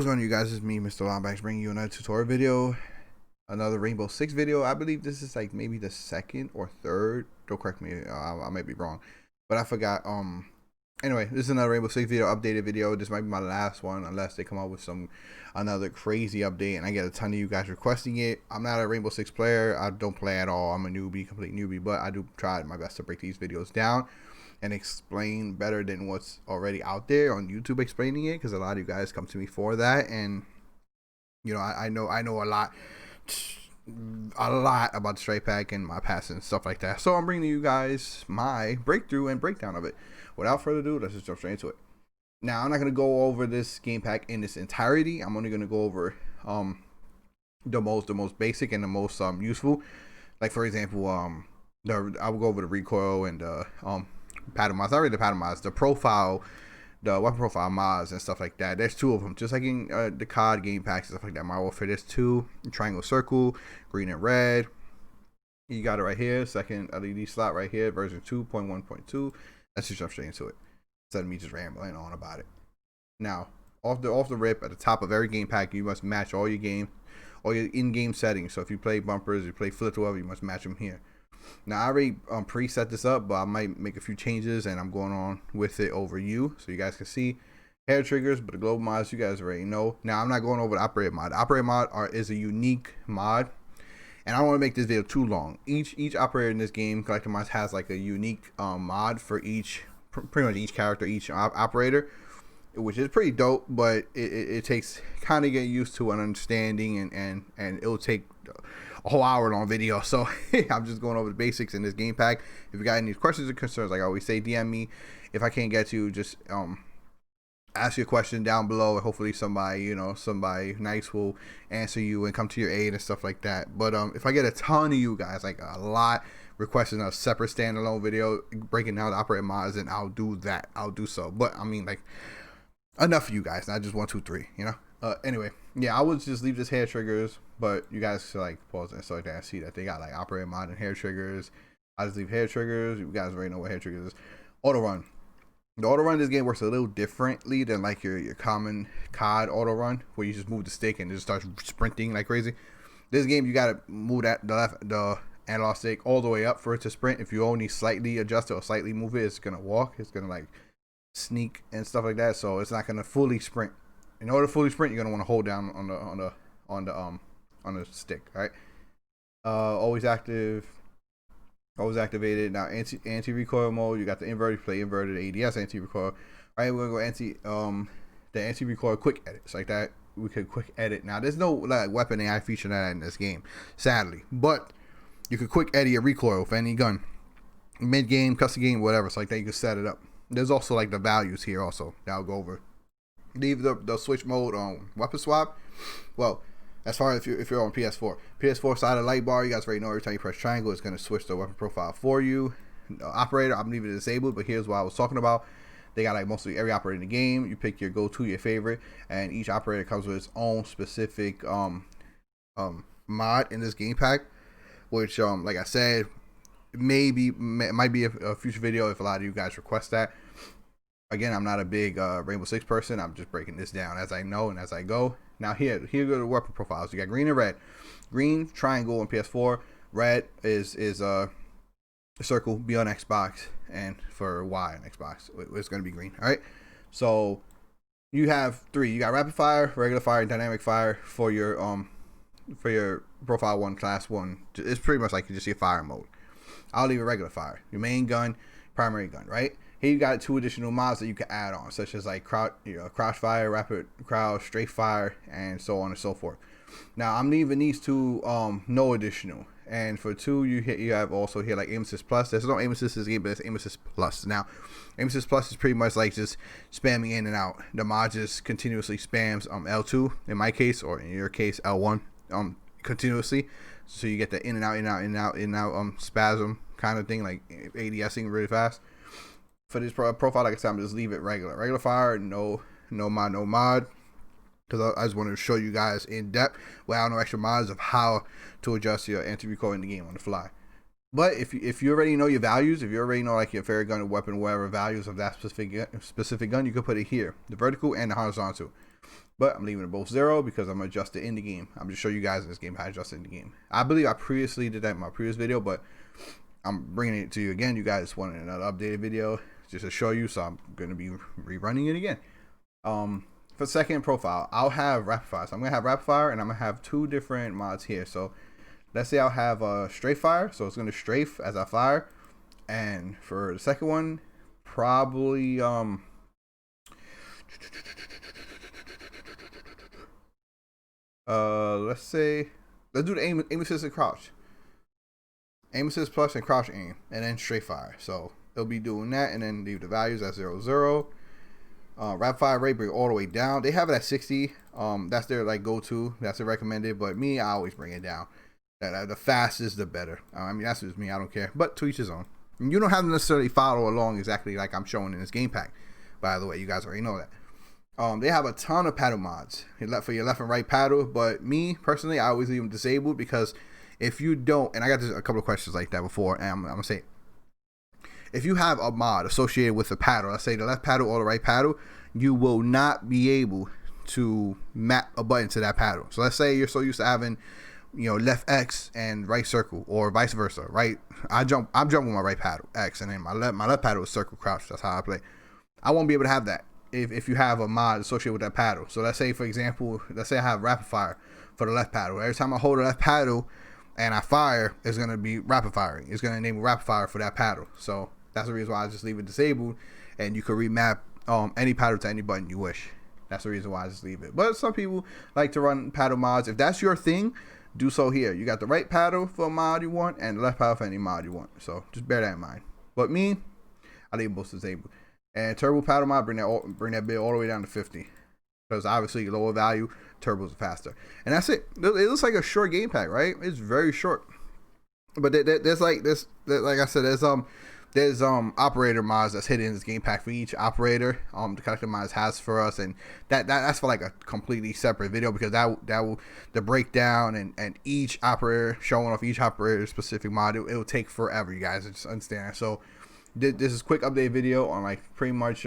What's going on, you guys? It's me, Mr. Lombax, bringing you another tutorial video, another Rainbow Six video. I believe this is like maybe the second or third. Don't correct me, I might be wrong, but I forgot. Anyway, this is another Rainbow Six video, updated video. This might be my last one, unless they come out with another crazy update, and I get a ton of you guys requesting it. I'm not a Rainbow Six player. I don't play at all. I'm a newbie, complete newbie, but I do try my best to break these videos down and explain better than what's already out there on YouTube explaining it, because a lot of you guys come to me for that, and you know I know a lot about the Strikepack and my past and stuff like that. So I'm bringing you guys my breakthrough and breakdown of it. Without further ado, let's just jump straight into it. Now, I'm not gonna go over this game pack in its entirety. I'm only gonna go over the most basic and the most useful. Like, for example, I will go over the recoil and pattern mods. Not really the pattern mods, the profile, the weapon profile mods and stuff like that. There's two of them, just like in the COD game packs and stuff like that. My Warfare, there's two: triangle, circle, green and red. You got it right here. Second LED slot right here, version 2.1.2. Let's just jump straight into it, instead of me just rambling on about it. Now, off the rip, at the top of every game pack, you must match all your in-game settings. So if you play bumpers, you play flip, whatever, you must match them here. Now, I already preset this up, but I might make a few changes, and I'm going on with it over you, so you guys can see. Hair triggers, but the global mods, you guys already know. Now, I'm not going over the operator mod. The operator mod is a unique mod, and I don't want to make this video too long. Each operator in this game, Collector Mods, has like a unique mod for pretty much each character, each operator, which is pretty dope, but it takes kind of getting used to and understanding, and it'll take a whole hour long video. So I'm just going over the basics in this game pack. If you got any questions or concerns, like I always say, DM me. If I can't get to you, just ask your question down below, and hopefully somebody nice will answer you and come to your aid and stuff like that. But if I get a ton of you guys, like a lot, requesting a separate standalone video breaking down the operator mods, and I'll do that. I'll do so. But I mean, like, enough of you guys, not just 1, 2, 3, you know. Anyway, yeah, I would just leave this hair triggers, but you guys should like pause and stuff like that and see that they got like operator mod and hair triggers. I just leave hair triggers. You guys already know what hair triggers is. Auto run. The auto run in this game works a little differently than like your common COD auto run, where you just move the stick and it just starts sprinting like crazy. This game, you gotta move the analog stick all the way up for it to sprint. If you only slightly adjust it or slightly move it, it's gonna walk. It's gonna like sneak and stuff like that, so it's not gonna fully sprint. In order to fully sprint, you're gonna want to hold down on the stick. All right. Always active. Always activated. Now anti-recoil mode, you got the inverted, play inverted, ADS anti-recoil. All right, we're gonna go the anti-recoil quick edits like that. We could quick edit. Now there's no like weapon AI feature that in this game, sadly, but you could quick edit your recoil for any gun, mid game, custom game, whatever. So like that, you can set it up. There's also like the values here also that I'll go over. Leave the switch mode on weapon swap. Well, as far as if you're on PS4 side of the light bar, you guys already know every time you press triangle, it's going to switch the weapon profile for you. Operator, I'm leaving it disabled, but here's what I was talking about. They got like mostly every operator in the game. You pick your go-to, your favorite, and each operator comes with its own specific mod in this game pack, which like I said, it might be a future video if a lot of you guys request that. Again, I'm not a big Rainbow Six person. I'm just breaking this down as I know and as I go. Now here go the weapon profiles. You got green and red. Green, triangle on PS4. Red is circle, be on Xbox, and for Y on Xbox, it's going to be green. All right. So you have 3. You got rapid fire, regular fire, and dynamic fire for your profile 1, class 1. It's pretty much like you just see a fire mode. I'll leave it regular fire. Your main gun, primary gun, right? Here you got 2 additional mods that you can add on, such as like crouch fire, rapid crouch, straight fire, and so on and so forth. Now I'm leaving these 2 no additional, and for 2 you have also here like aim assist plus. There's no aim assist in this game, but it's aim assist plus. Now aim assist plus is pretty much like just spamming in and out. The mod just continuously spams L2 in my case, or in your case L1 continuously, so you get the in and out, in and out, in and out, in and out spasm kind of thing, like ADSing really fast. For this profile, like I said, I'm just leave it regular fire, no mod, because I just wanted to show you guys in depth without no extra mods of how to adjust your anti-recoil in the game on the fly. But if you already know your values, if you already know like your favorite gun or weapon, whatever values of that specific gun, you can put it here, the vertical and the horizontal. But I'm leaving it both 0 because I'm gonna adjust it in the game. I'm just showing you guys in this game how to adjust it in the game. I believe I previously did that in my previous video, but I'm bringing it to you again. You guys wanted another updated video just to show you, so I'm gonna be rerunning it again. For second profile, I'll have rapid fire. So I'm gonna have rapid fire, and I'm gonna have 2 different mods here. So let's say I'll have a strafe fire, so it's gonna strafe as I fire. And for the second one, probably let's do the aim assist and crouch. Aim assist plus and crouch aim, and then straight fire. So it'll be doing that, and then leave the values at 0, 0. Rapid fire rate bring all the way down. They have it at 60. That's their like go-to. That's their recommended. But me, I always bring it down. The fastest, the better. I mean, that's just me. I don't care. But to each his own. You don't have to necessarily follow along exactly like I'm showing in this game pack. By the way, you guys already know that. They have a ton of paddle mods for your left and right paddle, but me personally, I always leave them disabled because if you don't, and I got a couple of questions like that before, and I'm gonna say it. If you have a mod associated with the paddle, let's say the left paddle or the right paddle, you will not be able to map a button to that paddle. So let's say you're so used to having, left X and right circle, or vice versa, right? I'm jumping with my right paddle X, and then my left paddle is circle crouch. That's how I play. I won't be able to have that if you have a mod associated with that paddle. So let's say, for example, let's say I have rapid fire for the left paddle. Every time I hold the left paddle and I fire, it's gonna be rapid firing. It's gonna enable rapid fire for that paddle. So that's the reason why I just leave it disabled, and you can remap any paddle to any button you wish. That's the reason why I just leave it. But some people like to run paddle mods. If that's your thing, do so here. You got the right paddle for a mod you want, and the left paddle for any mod you want. So just bear that in mind. But me, I leave both disabled. And turbo paddle mod, bring that bit all the way down to 50, because obviously lower value turbos are faster. And that's it. It looks like a short game pack, right? It's very short. But there's like this, like I said, there's operator mods that's hidden in this game pack for each operator. The collector mods has for us, and that's for like a completely separate video, because that will the breakdown and each operator, showing off each operator specific mod, it will take forever. You guys just understand that. So this is a quick update video on like pretty much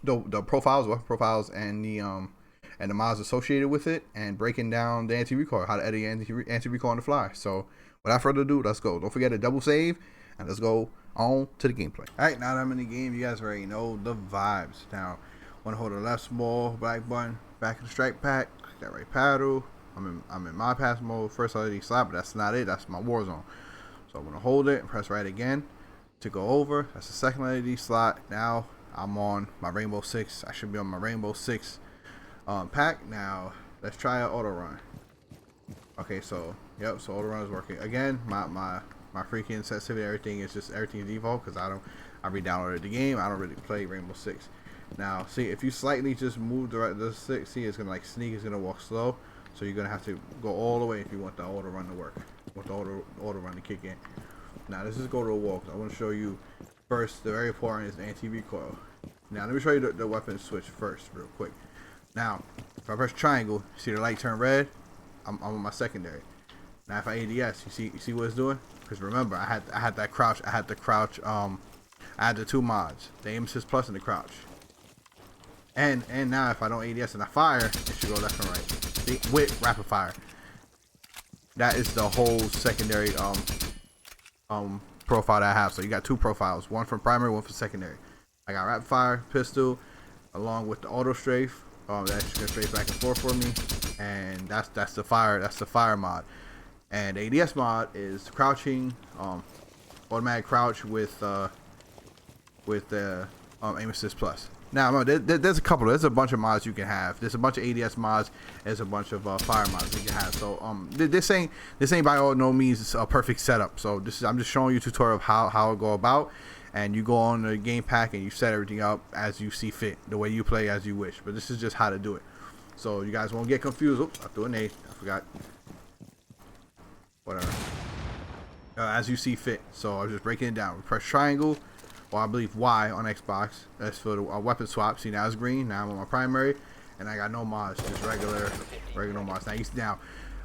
the profiles, weapon profiles, and the mods associated with it, and breaking down the anti-recoil, how to edit anti-recoil on the fly. So without further ado, let's go. Don't forget to double save, and let's go on to the gameplay. All right, now that I'm in the game, you guys already know the vibes. Now, want to hold the left small black button, back in the strike pack, click that right paddle. I'm in my pass mode, first LED slot, but that's not it. That's my war zone. So I'm gonna hold it and press right again to go over. That's the second LED slot. Now I'm on my Rainbow 6. I should be on my Rainbow 6 pack. Now let's try an auto run. Okay, so yep, so auto run is working again. My freaking sensitivity, everything is default, because I re-downloaded the game. I don't really play Rainbow 6. Now see, if you slightly just move the 6, see, it's gonna like sneak, it's gonna walk slow, so you're gonna have to go all the way if you want the auto run to work, want the auto run to kick in. Now let's just go to a walk. I want to show you first, the very important is the anti-recoil. Now let me show you the weapon switch first real quick. Now if I press triangle, see the light turn red, I'm on my secondary. Now if I ADS, you see what it's doing? Because remember, I had that crouch, I had the 2 mods, the aim assist plus and the crouch. And now if I don't ADS and I fire, it should go left and right. See, with rapid fire. That is the whole secondary profile that I have. So you got 2 profiles, one for primary, one for secondary. I got rapid fire, pistol, along with the auto strafe. That's gonna strafe back and forth for me, and that's the fire mod. And the ADS mod is crouching, automatic crouch with the aim assist plus. Now there's a bunch of mods you can have. There's a bunch of ADS mods. There's a bunch of fire mods you can have. So this ain't by all no means a perfect setup. So I'm just showing you a tutorial of how it go about, and you go on the game pack and you set everything up as you see fit, the way you play as you wish. But this is just how to do it. So you guys won't get confused. Oops, I threw an A. I forgot. Whatever. As you see fit. So I'm just breaking it down. We press triangle, or I believe Y on Xbox. That's for the weapon swap. See, now it's green. Now I'm on my primary, and I got no mods, just regular mods. Now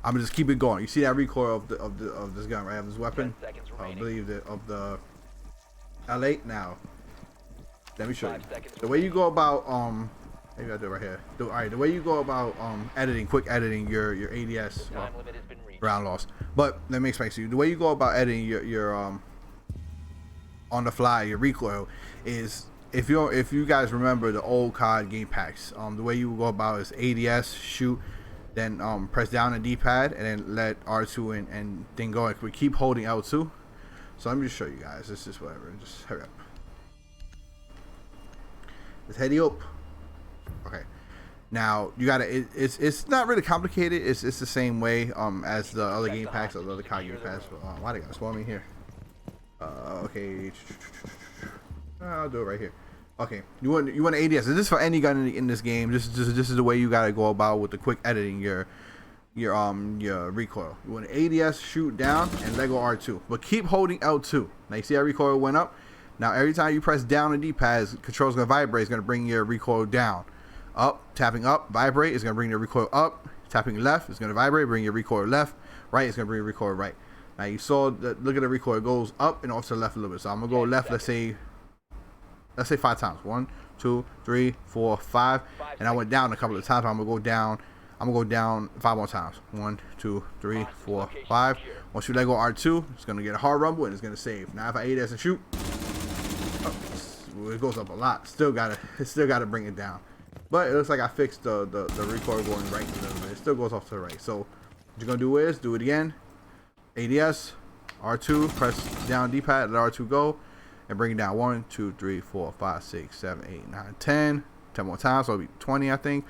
I'm gonna just keep it going. You see that recoil of this gun, right? Of this weapon. I believe of the L8. Now let me show you the way you go about Maybe I'll do it right here. All right, the way you go about editing, quick editing your ADS round loss. But let me explain to you. The way you go about editing your on the fly your recoil is, if you guys remember the old COD game packs, the way you go about is ADS, shoot, then press down the D-pad and then let R2 and then go. We keep holding L2. So let me just show you guys. This is whatever. Just hurry up. Just heady up. Okay. Now you gotta. It's not really complicated. It's the same way as the other game packs or the other COD game packs. Why they gotta spawn me here? Okay. I'll do it right here. Okay. You want ADS. This is for any gun in this game. This is the way you gotta go about with the quick editing your recoil. You want ADS, shoot down, and let go R2. But keep holding L2. Now you see how recoil went up? Now every time you press down the D-pad, control's gonna vibrate. It's gonna bring your recoil down. Up, tapping up, vibrate is gonna bring your recoil up. Tapping left is gonna vibrate, bring your recoil left. Right is gonna bring your recoil right. Now you saw that. Look at the recoil. It goes up and off to the left a little bit. So I'm gonna go left. Let's say 5 times. 1, 2, 3, 4, 5. And I went down a couple of times. I'm gonna go down 5 more times. 1, 2, 3, 4, 5. Once you let go R2, it's gonna get a hard rumble and it's gonna save. Now if I ADS and shoot, it goes up a lot. Still gotta bring it down. But it looks like I fixed the recoil going right a little bit. It still goes off to the right. So what you're gonna do is do it again. ADS, R2, press down D-pad, let R2 go, and bring it down. 1, 2, 3, 4, 5, 6, 7, 8, 9, 10. 10 more times, so it'll be 20, I think.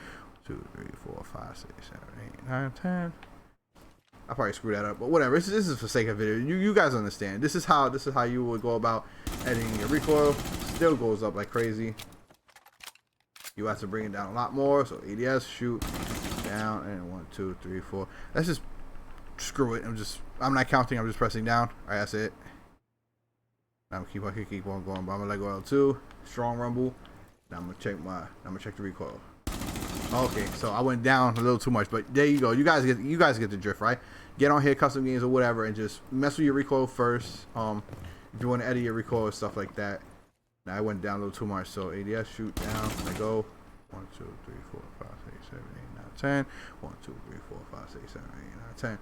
2, 3, 4, 5, 6, 7, 8, 9, 10. I probably screwed that up, but whatever. This is for sake of video. You guys understand. This is how you would go about editing your recoil. Still goes up like crazy. You have to bring it down a lot more. So ADS, shoot, down, and 1, 2, 3, 4. Let's just screw it. I'm not counting. I'm just pressing down. All right, that's it. Now I'm keep on going. But I'm gonna let go L2. Strong rumble. Now I'm gonna check the recoil. Okay, so I went down a little too much, but there you go. You guys get the drift, right? Get on here, custom games or whatever, and just mess with your recoil first. If you want to edit your recoil and stuff like that. Now I went down a little too much, so ADS, shoot down, let go. 1, 2, 3, 4, 5, 6, 7, 8, 9, 10. 1, 2, 3, 4, 5, 6, 7, 8, 9,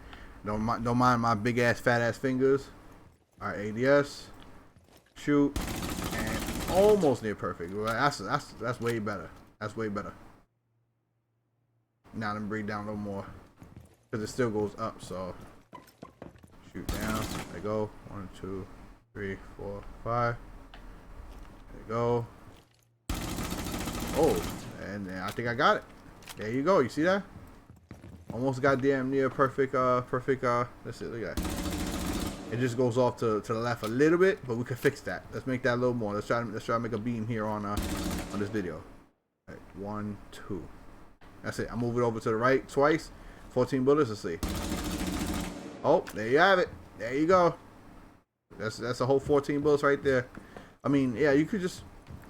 10. Don't mind my big ass, fat ass fingers. All right, ADS, shoot, and almost near perfect. That's way better. That's way better. Now let me bring it down a little more because it still goes up. So shoot down, let go. 1, 2, 3, 4, 5. There you go. Oh, and I think I got it. There you go. You see that? Almost got damn near perfect. Let's see. Look at that. It just goes off to the left a little bit, but we can fix that. Let's make that a little more. Let's try to make a beam here on this video. All right, 1, 2. That's it. I move it over to the right twice. 14 bullets. Let's see. Oh, there you have it. There you go. That's a whole 14 bullets right there. I mean, yeah, you could just,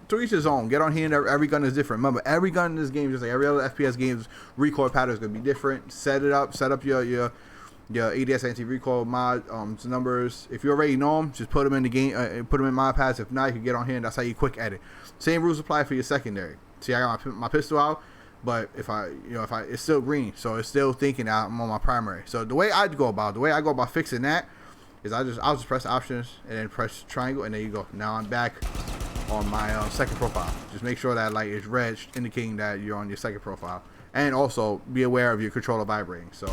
to each his own. Get on here, and every gun is different. Remember, every gun in this game, just like every other FPS game's recoil pattern is gonna be different. Set up your ADS anti-recoil mod numbers. If you already know them, just put them in the game, put them in mod pads. If not, you can get on here, and that's how you quick edit. Same rules apply for your secondary. See, I got my pistol out, but if it's still green, so it's still thinking that I'm on my primary. So the way I go about fixing that is I'll just press options and then press triangle, and there you go. Now I'm back on my second profile. Just make sure that light is red, indicating that you're on your second profile, and also be aware of your controller vibrating. So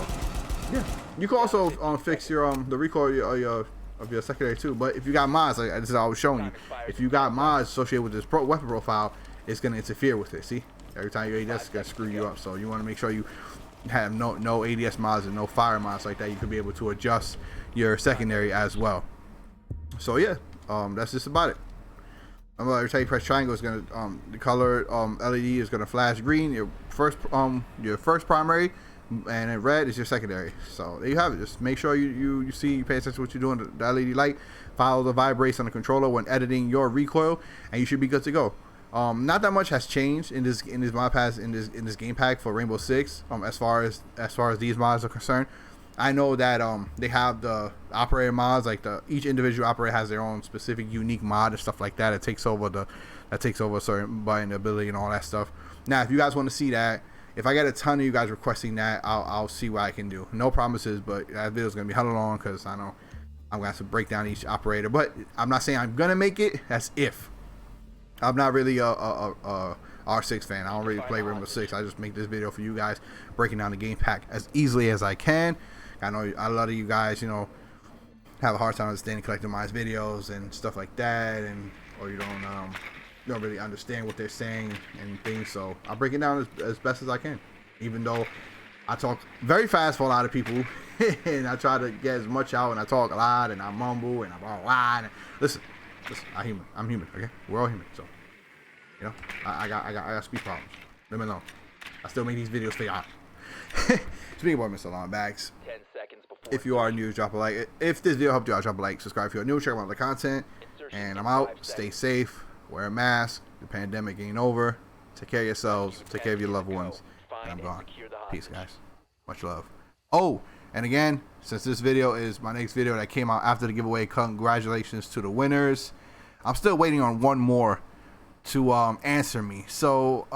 yeah, you can also fix your the recoil of your secondary too. But if you got mods, like this is I was showing you, if you got mods associated with this weapon profile, it's gonna interfere with it. See, every time you ADS, it's gonna screw you up. So you want to make sure you have no ADS mods and no fire mods like that. You could be able to adjust your secondary as well. So yeah, that's just about it. Every time you press triangle, it's gonna the color LED is gonna flash green. Your first primary, and then red is your secondary. So there you have it. Just make sure you pay attention to what you're doing. The LED light, follow the vibrates on the controller when editing your recoil, and you should be good to go. Not that much has changed in this mod pass in this game pack for Rainbow Six. As far as these mods are concerned, I know that they have the operator mods, like each individual operator has their own specific unique mod and stuff like that. It takes over a certain button ability and all that stuff. Now, if you guys want to see that, if I get a ton of you guys requesting that, I'll see what I can do. No promises, but that video is going to be hella long because I know I'm going to have to break down each operator. But I'm not saying I'm going to make it. That's if. I'm not really a R6 fan. I don't really play Rainbow Six. I just make this video for you guys, breaking down the game pack as easily as I can. I know a lot of you guys, you know, have a hard time understanding collectomized videos and stuff like that, and or you don't really understand what they're saying and things. So I break it down as best as I can, even though I talk very fast for a lot of people, and I try to get as much out, and I talk a lot, and I mumble, and I blah blah. And listen, I'm human. Okay, we're all human. So, you know, I got speech problems. Let me know. I still make these videos for y'all. Speaking about Mr. Longbacks, 10 seconds before if you are new, drop a like. If this video helped you out, drop a like. Subscribe if you're new. Check out the content. And I'm out. Stay safe. Wear a mask. The pandemic ain't over. Take care of yourselves. Take care of your loved ones. And I'm gone. Peace, guys. Much love. Oh, and again, since this video is my next video that came out after the giveaway, congratulations to the winners. I'm still waiting on one more to answer me. So,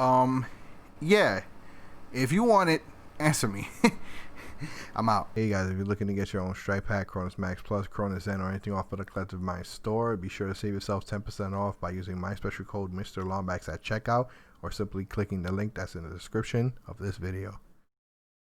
yeah, if you want it, answer me. I'm out. Hey guys, if you're looking to get your own Strikepack, Cronus Max Plus, Cronus Zen, or anything off of the Collective Mind store, be sure to save yourself 10% off by using my special code Mr. Longbacks at checkout, or simply clicking the link that's in the description of this video.